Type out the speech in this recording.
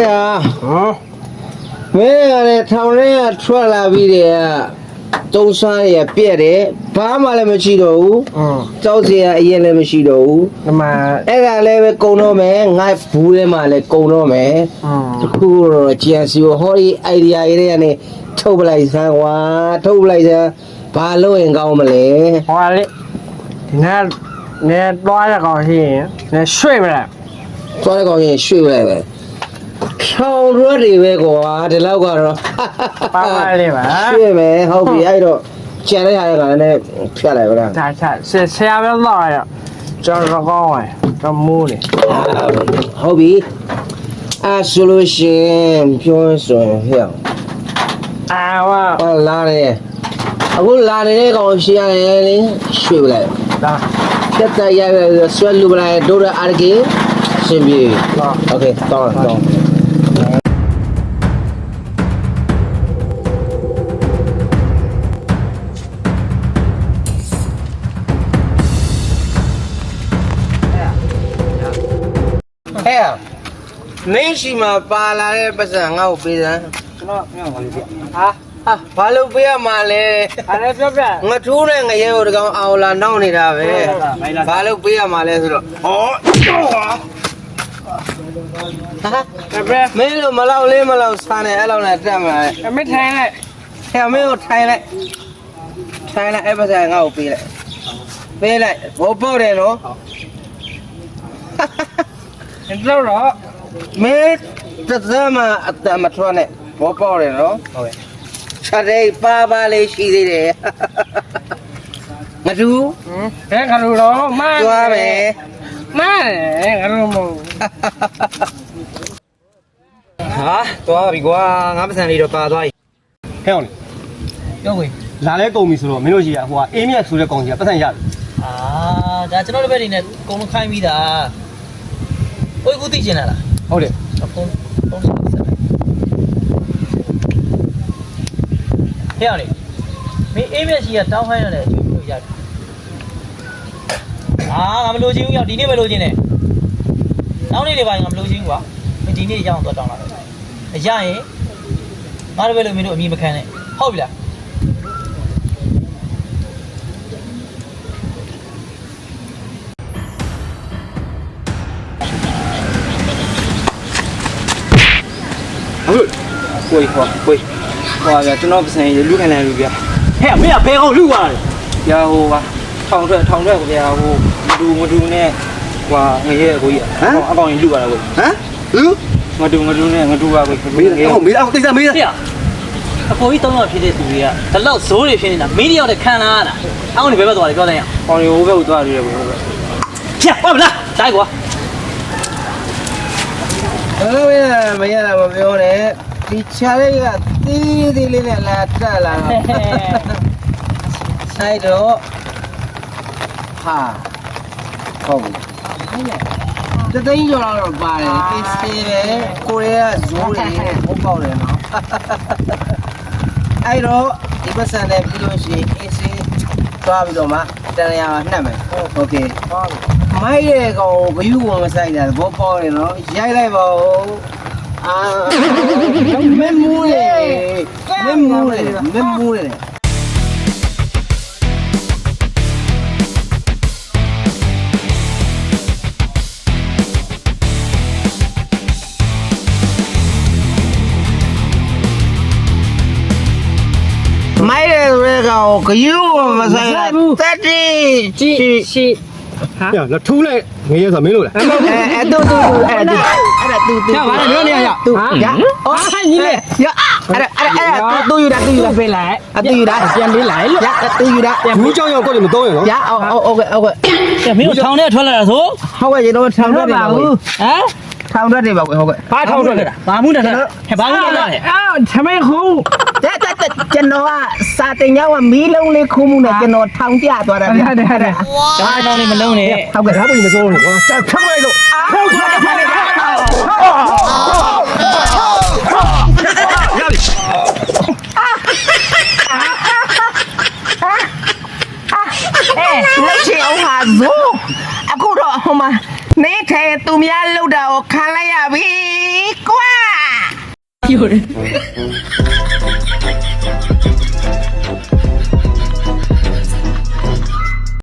呀，没有嘞，他们那出来比的，中山也别的，爸妈那么知道，早些也那么知道，那么，那个嘞工作没，俺夫的嘛嘞工作没，苦见识好的 idea 一点呢，偷不来噻，哇，偷不来噻，把路人搞我们嘞，好嘞，你多少高兴？你睡不了？抓的高兴睡不来呗。ထောင်ရွက်တွေပဲကွာဒီလောက်ကတော့ ပါပါလေးပါ ရွှေ့မယ်ဟုတ်ပြီအဲ့တော့ကျန်တဲ့ဟာတွေကလည်းဖြတ်လိုက်ပါလား ဒါချဆရာပဲတော့ရကျွန်တော်ကောင်းတယ်ကျွန်မူးတယ် ဟုတ်ပြီအဲ့ဆိုလို့ရှိရင်ပြောဆိုရင်ဟဲ့ အာဝါ ဟောလာတယ်အခုလာနေတဲ့ကောင်ရှင်းရတယ်လေရွှေ့ပလိုက် ဒါ တက်တက်ရရဆွဲလူပလိုက်ဒိုရအာကေရှင်ပြီโอเคတောင်းတောင်းဟဲ့မင်းရှိမှာပါလာတဲ့ပတ်စံငါ့ကိုပေးစမ်း ကျွန်တော်မြောက်ပါလိမ့်ပြဟာ ဟာဘာလို့ပေးရမှာလဲ အဲ့ဒါပြောပြ ငါထိုးတဲ့ငရဲကိုတကောင်အောင်လာနှောင်းနေတာပဲဘာလို့ပေးရမှာလဲဆိုတော့ဟောဟာ ပြ မင်းတို့မလောက်လေးမလောက်စားနေအဲ့လောက်နဲ့တက်မှာ အမေထိုင်လိုက် ဟဲ့မင်းကိုထိုင်လိုက်အဲ့ပတ်စံငါ့ကိုပေးလိုက်ဘောပေါက်တယ်နော် တော့တော့ မင်းတသမအတမထွန်းနဲ့ဘောပေါက်တယ်နော် ဟုတ်ကဲ့ ချက်တဲ့ပါလေးရှိသေးတယ်ငါတူ အဲခါလို့တော့မ ကြွားမယ် မခါလို့မဟုတ် ဟာသွားပြီကွာငါပစံလေးတော့ပါသွားပြီ ဟဲ့အောင်လေ ပြောခွေ လာလဲကုန်ပြီဆိုတော့မင်းတို့ကြီးကဟိုကအေးမြတ်ဆိုတဲ့ကောင်ကြီးကပတ်စံရတယ် အာဒါကျွန်တော်တို့ဘက်နေနဲ့အကုန်လုံးခိုင်းပြီးသားဟိုကူသိချင်လား ဟုတ်တယ် အကုန်လုံးဆက်ဟဲ့အောင်လေမင်းအေးမြက်ရှိကတောင်းခိုင်းရတယ်အကျိုးမျိုးရတယ်အာငါမလို့ချင်းဘူးရောက်ဒီနေ့မလို့ချင်းနဲ့တောင်းနေတယ်ပါငါမလို့ချင်းဘူးကွာမင်းဒီနေ့ရအောင်တော့တောင်းလာတယ်အရရင်ငါတို့ဘက်လို့မင်းတို့အမိမခံနဲ့ဟုတ်ပြီလား ဟုတ် ကိုယ်ဟောကိုယ်ဟောဗျာကျွန်တော်ပစံရလူခံတယ်လူဗျာ ဟဲ့မင်းကဘယ်အောင်လူသွားလဲ ဗျာဟိုပါထောင်ထွက်ကိုဗျာဟိုမတူနဲ့ဟွာငရဲကိုကြီးအကောင်ကြီးလူပါလားကို ဟမ်လူ မတူနဲ့ငတူပါကို မင်းဟုတ်မင်းအောင်တိတ်စားမင်း ဟဲ့အဖိုးကြီးတောင်းတော့ဖြစ်တဲ့သူတွေကဒီလောက်ဇိုးတွေဖြစ်နေတာမင်းတယောက်တည်းခံလာရတာအောင်းနေဘယ်ဘက်သွားလဲပြောတဲ့ရအောင်ကောင်ကြီးဟိုဘက်ကိုသွားရတယ်ကိုဟုတ်ပဲဖြတ်ပါမလားတိုက်ကွာ မရတာမပြောနဲ့ဒီချာလေးကသေးသေးလေးနဲ့လာတက်လာတော့အဲ့တော့ဟာဟုတ်ပြီတသိန်းကျော်တော့ပါတယ်အေးစေးပဲကိုရီးယားဇိုးတွေဘုံပေါက်တယ်နော်အဲ့တော့ဒီပတ်စံနဲ့ပြီးလို့ရှိရင်အေးစေးသွားပြီးတော့မှတန်ရာနှက်မယ်โอเคမိုက်ရဲ့ကောင်ဘယူကမဆိုင်တာဘောပေါက်တယ်နော်ရိုက်လိုက်ပါဦးအာမင်းမူးလေမိုက်ရဲ့ရဲကောင်ဂယူကမဆိုင်တာတက်တီကြည့်ရှိ ဟဲ့လာထူးလိုက်ငရဲဆိုမင်းလို့လား တူအဲ့ဒါတူရပါလားပြောနေရ တူရ အော်ဟိုင်းကြီးလေ ရအဲ့တူယူတာ ပေးလိုက် တူယူတာ ပြန်ပေးလိုက်လို့ ရတူယူတာ ဘူးကြောင်ရောက်တော့မတော့ရနော် ရဟုတ်ကဲ့ မင်းတို့ထောင်ထဲထွက်လာတာဆို ဟုတ်ကဲ့ကျွန်တော်ထောင်ထွက်နေပါဘူး ဟမ် ထောင်ထွက်နေပါဘူးဟုတ်ကဲ့ ဘာထောက်ထွက်လဲ ဘာမှုနဲ့ဟဲ့ဘာမှုနဲ့လဲ အော်သမီးခုံး ကျွန်တော်ကစာတင်ရောက်ကမီးလုံးလေးခုမှုနဲ့ကျွန်တော်ထောင်ပြသွားတာဗျာ ဒါတောင်းနေမလုံးနဲ့ ဟုတ်ကဲ့ ဒါမှမပြောလို့ကွာဆက်ဖမ်းလိုက်လို့ ဟုတ်ကဲ့ ရပြီ လက်ချေအောင်ဟာဇိုးအခုတော့ဟိုမှာနေထဲသူများလောက်တာကိုခံလိုက်ရပြီကွာ有人。